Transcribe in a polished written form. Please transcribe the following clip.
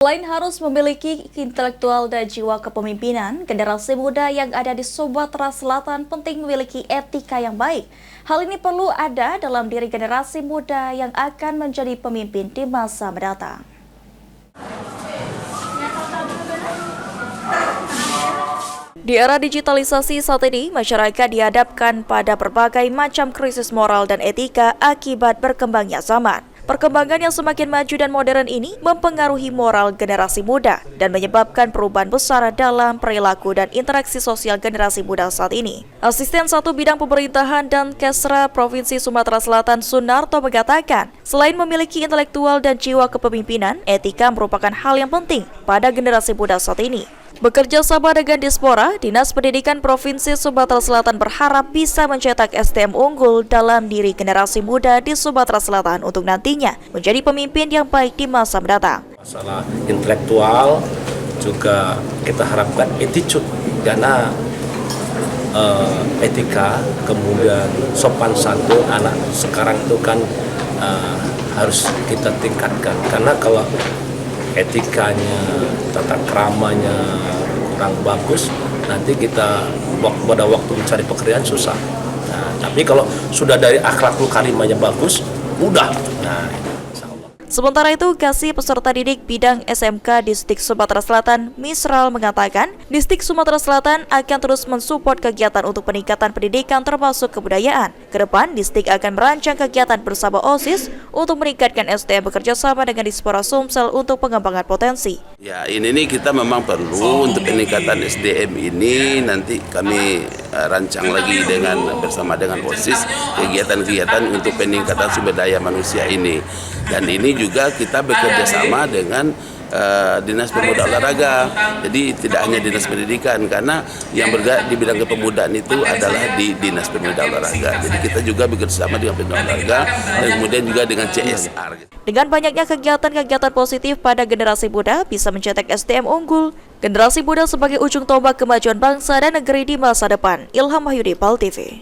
Selain harus memiliki intelektual dan jiwa kepemimpinan, generasi muda yang ada di Sumatera Selatan penting memiliki etika yang baik. Hal ini perlu ada dalam diri generasi muda yang akan menjadi pemimpin di masa mendatang. Di era digitalisasi saat ini, masyarakat dihadapkan pada berbagai macam krisis moral dan etika akibat berkembangnya zaman. Perkembangan yang semakin maju dan modern ini mempengaruhi moral generasi muda dan menyebabkan perubahan besar dalam perilaku dan interaksi sosial generasi muda saat ini. Asisten 1 Bidang Pemerintahan dan Kesra Provinsi Sumatera Selatan Sunarto mengatakan, selain memiliki intelektual dan jiwa kepemimpinan, etika merupakan hal yang penting pada generasi muda saat ini. Bekerja sama dengan Dispora, Dinas Pendidikan Provinsi Sumatera Selatan berharap bisa mencetak SDM unggul dalam diri generasi muda di Sumatera Selatan untuk nantinya menjadi pemimpin yang baik di masa mendatang. Masalah intelektual juga kita harapkan attitude, karena etika, kemudian sopan santun anak sekarang itu kan harus kita tingkatkan, karena kalau etikanya, tata keramanya kurang bagus, nanti kita pada waktu mencari pekerjaan susah. Nah, tapi kalau sudah dari akhlakul karimahnya bagus, mudah. Nah, sementara itu, Kasih Peserta Didik Bidang SMK Distrik Sumatera Selatan, Misral, mengatakan Distrik Sumatera Selatan akan terus mensupport kegiatan untuk peningkatan pendidikan termasuk kebudayaan. Kedepan, Distrik akan merancang kegiatan bersama OSIS untuk meningkatkan SDM bekerja sama dengan Dispora Sumsel untuk pengembangan potensi. Ya, ini kita memang perlu untuk peningkatan SDM ini, nanti kami rancang lagi bersama dengan OSIS kegiatan-kegiatan untuk peningkatan sumber daya manusia ini. Dan ini juga kita bekerja sama dengan Dinas Pemuda Olahraga. Jadi tidak hanya Dinas Pendidikan, karena yang bergerak di bidang kepemudaan itu adalah di Dinas Pemuda Olahraga. Jadi kita juga bekerja sama dengan Pemuda Olahraga dan kemudian juga dengan CSR. Dengan banyaknya kegiatan-kegiatan positif pada generasi muda bisa mencetak SDM unggul. Generasi muda sebagai ujung tombak kemajuan bangsa dan negeri di masa depan. Ilham Wahyudi, PAL TV.